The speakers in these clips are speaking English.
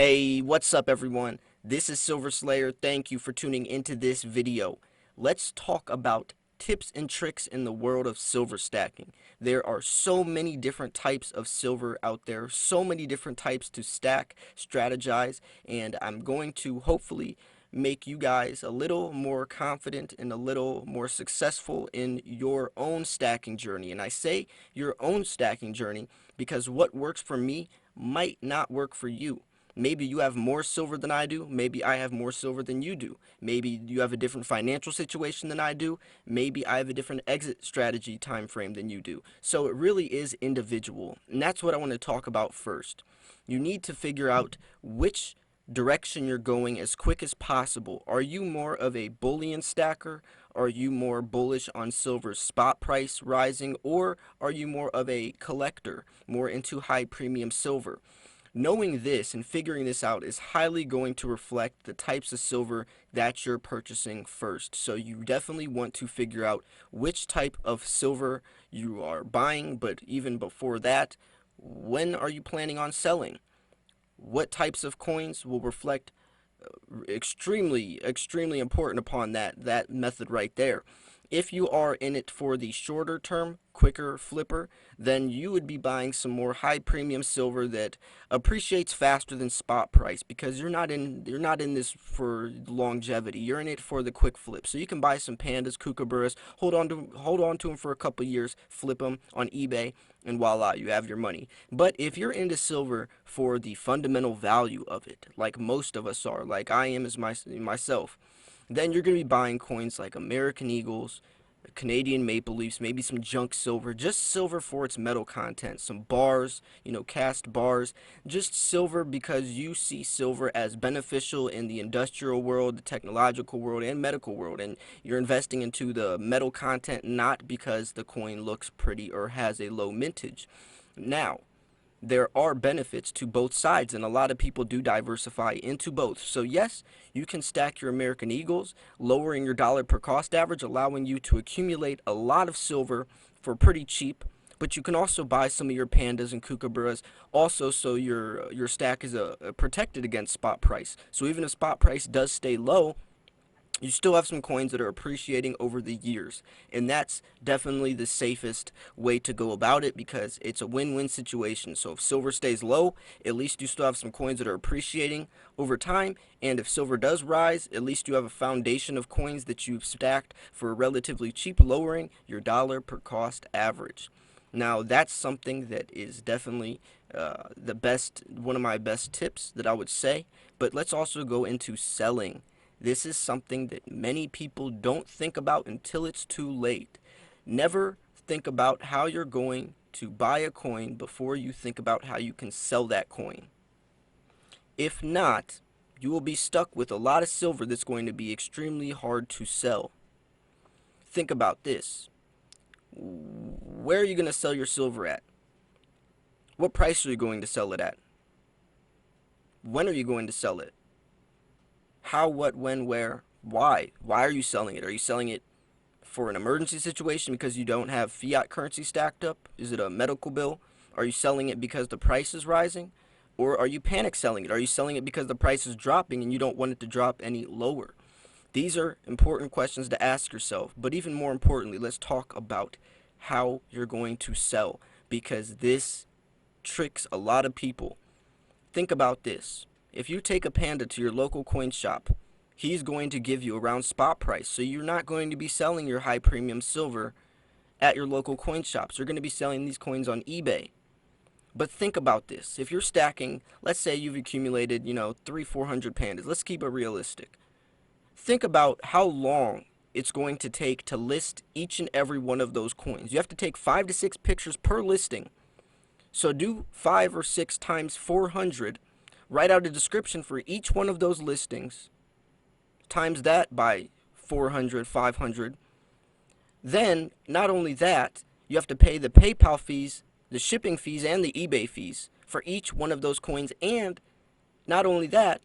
Hey, what's up everyone? This is Silver Slayer. Thank you for tuning into this video. Let's talk about tips and tricks in the world of silver stacking. There are so many different types of silver out there, so many different types to stack, strategize, and I'm going to hopefully make you guys a little more confident and a little more successful in your own stacking journey. And I say your own stacking journey because what works for me might not work for you. Maybe you have more silver than I do. Maybe I have more silver than you do. Maybe you have a different financial situation than I do. Maybe I have a different exit strategy time frame than you do. So it really is individual. And that's what I want to talk about first. You need to figure out which direction you're going as quick as possible. Are you more of a bullion stacker? Are you more bullish on silver's spot price rising? Or are you more of a collector, more into high premium silver? Knowing this and figuring this out is highly going to reflect the types of silver that you're purchasing first. So you definitely want to figure out which type of silver you are buying, but even before that, when are you planning on selling? What types of coins will reflect extremely important upon that method right there. If you are in it for the shorter term, quicker flipper, then you would be buying some more high premium silver that appreciates faster than spot price, because you're not in this for longevity. You're in it for the quick flip. So you can buy some pandas, kookaburras, hold on to them for a couple years, flip them on eBay, and voila, you have your money. But if you're into silver for the fundamental value of it, like most of us are, like I am as myself, then you're going to be buying coins like American Eagles, Canadian Maple Leafs, maybe some junk silver, just silver for its metal content, some bars, cast bars, just silver because you see silver as beneficial in the industrial world, the technological world, and medical world, and you're investing into the metal content not because the coin looks pretty or has a low mintage. Now, there are benefits to both sides, and a lot of people do diversify into both. So yes, you can stack your American Eagles, lowering your dollar per cost average, allowing you to accumulate a lot of silver for pretty cheap. But you can also buy some of your pandas and kookaburras also, so your stack is protected against spot price. So even if spot price does stay low, you still have some coins that are appreciating over the years, and that's definitely the safest way to go about it, because it's a win-win situation. So if silver stays low, at least you still have some coins that are appreciating over time, and if silver does rise, at least you have a foundation of coins that you've stacked for relatively cheap, lowering your dollar per cost average. Now that's something that is definitely one of my best tips that I would say. But let's also go into selling. This is something that many people don't think about until it's too late. Never think about how you're going to buy a coin before you think about how you can sell that coin. If not, you will be stuck with a lot of silver that's going to be extremely hard to sell. Think about this. Where are you going to sell your silver at? What price are you going to sell it at? When are you going to sell it? How, what, when, where, why? Why are you selling it? Are you selling it for an emergency situation because you don't have fiat currency stacked up? Is it a medical bill? Are you selling it because the price is rising? Or are you panic selling it? Are you selling it because the price is dropping and you don't want it to drop any lower? These are important questions to ask yourself. But even more importantly, let's talk about how you're going to sell, because this tricks a lot of people. Think about this. If you take a panda to your local coin shop, he's going to give you around spot price. So you're not going to be selling your high premium silver at your local coin shops. You're going to be selling these coins on eBay. But think about this. If you're stacking, let's say you've accumulated, 300-400 pandas. Let's keep it realistic. Think about how long it's going to take to list each and every one of those coins. You have to take 5 to 6 pictures per listing. So do 5 or 6 times 400. Write out a description for each one of those listings, times that by 400, 500. Then, not only that, you have to pay the PayPal fees, the shipping fees, and the eBay fees for each one of those coins. And not only that,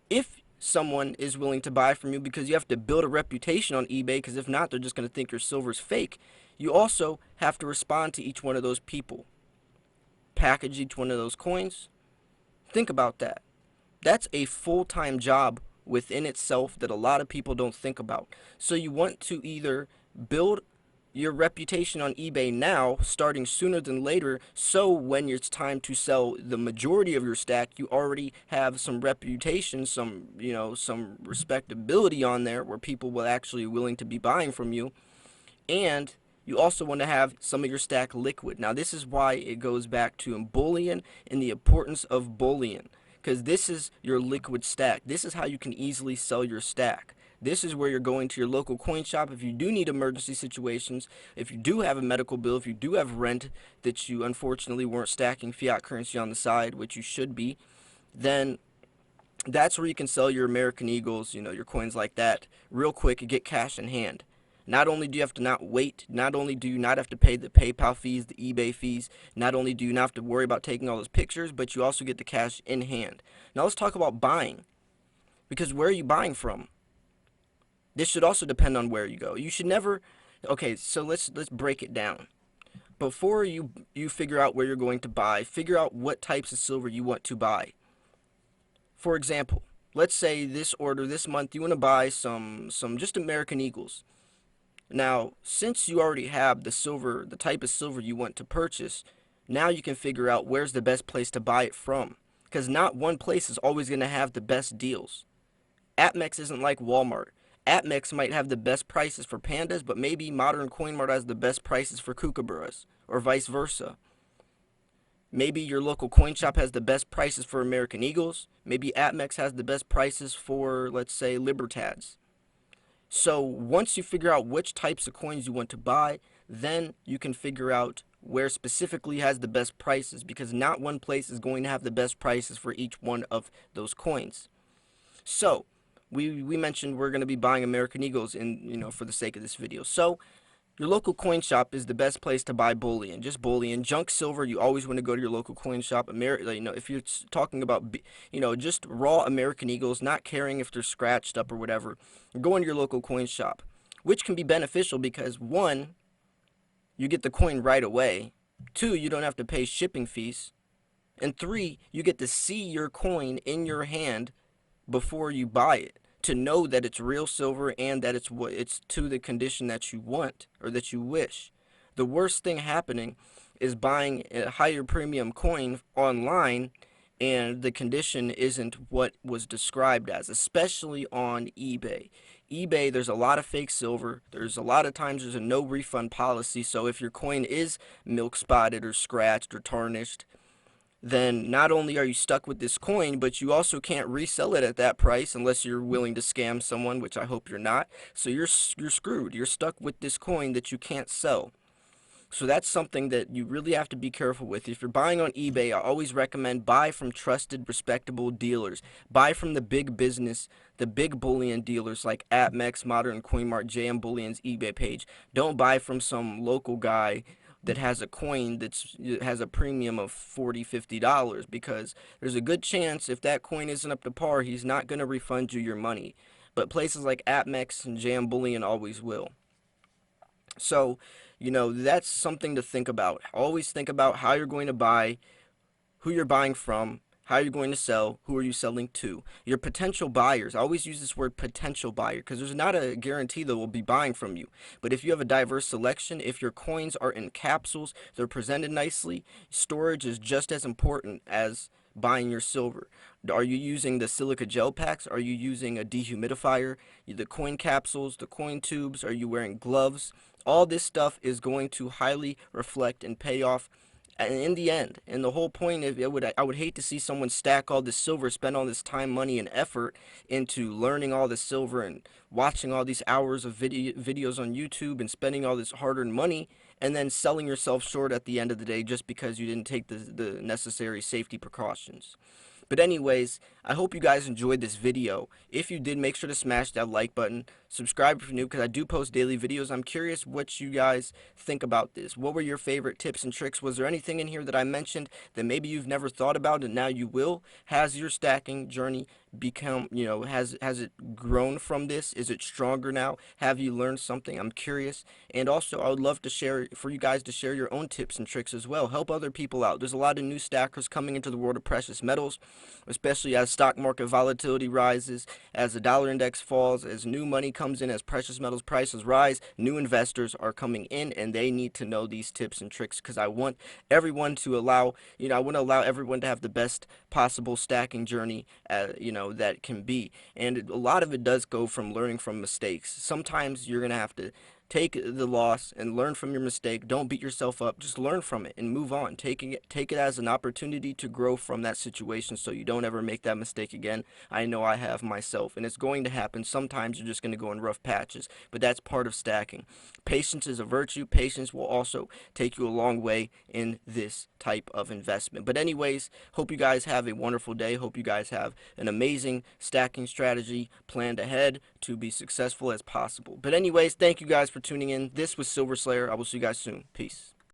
if someone is willing to buy from you, because you have to build a reputation on eBay, because if not, they're just going to think your silver's fake, you also have to respond to each one of those people, package each one of those coins. Think about that. That's a full-time job within itself that a lot of people don't think about. So you want to either build your reputation on eBay now, starting sooner than later, so when it's time to sell the majority of your stack, you already have some reputation, some respectability on there where people will actually willing to be buying from you. And you also want to have some of your stack liquid. Now this is why it goes back to bullion and the importance of bullion, because this is your liquid stack. This is how you can easily sell your stack. This is where you're going to your local coin shop if you do need emergency situations, if you do have a medical bill, if you do have rent that you unfortunately weren't stacking fiat currency on the side, which you should be, then that's where you can sell your American Eagles, your coins like that, real quick and get cash in hand. Not only do you have to not wait, not only do you not have to pay the PayPal fees, the eBay fees, not only do you not have to worry about taking all those pictures, but you also get the cash in hand. Now let's talk about buying, because where are you buying from? This should also depend on where you go. You should never, okay, so let's break it down. Before you figure out where you're going to buy, figure out what types of silver you want to buy. For example, let's say this month you want to buy some just American Eagles. Now, since you already have the type of silver you want to purchase, now you can figure out where's the best place to buy it from. Because not one place is always going to have the best deals. APMEX isn't like Walmart. APMEX might have the best prices for pandas, but maybe Modern Coin Mart has the best prices for kookaburras, or vice versa. Maybe your local coin shop has the best prices for American Eagles. Maybe APMEX has the best prices for, let's say, Libertads. So once you figure out which types of coins you want to buy, then you can figure out where specifically has the best prices, because not one place is going to have the best prices for each one of those coins. So we mentioned we're going to be buying American Eagles for the sake of this video. So your local coin shop is the best place to buy bullion. Just bullion. Junk silver, you always want to go to your local coin shop. If you're talking about, just raw American Eagles, not caring if they're scratched up or whatever, go into your local coin shop, which can be beneficial because, one, you get the coin right away. Two, you don't have to pay shipping fees. And three, you get to see your coin in your hand before you buy it, to know that it's real silver and that it's to the condition that you want or that you wish. The worst thing happening is buying a higher premium coin online and the condition isn't what was described as, especially on eBay. eBay, there's a lot of fake silver. There's a lot of times there's a no refund policy, so if your coin is milk spotted or scratched or tarnished, then not only are you stuck with this coin, but you also can't resell it at that price unless you're willing to scam someone, which I hope you're not. So you're screwed. You're stuck with this coin that you can't sell. So that's something that you really have to be careful with. If you're buying on eBay, I always recommend buy from trusted, respectable dealers. Buy from the big business, the big bullion dealers like APMEX, Modern Coin Mart, JM Bullion's eBay page. Don't buy from some local guy that has a coin that has a premium of $40–50, because there's a good chance if that coin isn't up to par, he's not going to refund you your money. But places like APMEX and JM Bullion always will. So, that's something to think about. Always think about how you're going to buy, who you're buying from, how you're going to sell, who are you selling to. Your potential buyers. I always use this word potential buyer because there's not a guarantee that will be buying from you. But if you have a diverse selection, if your coins are in capsules, they're presented nicely, storage is just as important as buying your silver. Are you using the silica gel packs? Are you using a dehumidifier? The coin capsules, the coin tubes? Are you wearing gloves? All this stuff is going to highly reflect and pay off in the end. And the whole point is, I would hate to see someone stack all this silver, spend all this time, money, and effort into learning all this silver and watching all these hours of videos on YouTube and spending all this hard-earned money, and then selling yourself short at the end of the day just because you didn't take the necessary safety precautions. But anyways, I hope you guys enjoyed this video. If you did, make sure to smash that like button, subscribe if you're new because I do post daily videos. I'm curious what you guys think about this. What were your favorite tips and tricks? Was there anything in here that I mentioned that maybe you've never thought about and now you will? Has your stacking journey become, has it grown from this? Is it stronger now? Have you learned something? I'm curious. And also, I would love to share for you guys to share your own tips and tricks as well. Help other people out. There's a lot of new stackers coming into the world of precious metals, especially as stock market volatility rises, as the dollar index falls, as new money comes in, as precious metals prices rise. New investors are coming in, and they need to know these tips and tricks because I want everyone to allow, I want to allow everyone to have the best possible stacking journey, that can be. And a lot of it does go from learning from mistakes. Sometimes you're gonna have to take the loss and learn from your mistake. Don't beat yourself up. Just learn from it and move on. Take it as an opportunity to grow from that situation so you don't ever make that mistake again. I know I have myself, and it's going to happen. Sometimes you're just going to go in rough patches, but that's part of stacking. Patience is a virtue. Patience will also take you a long way in this type of investment. But anyways, hope you guys have a wonderful day. Hope you guys have an amazing stacking strategy planned ahead to be successful as possible. But anyways, thank you guys for tuning in. This was Silver Slayer. I will see you guys soon. Peace.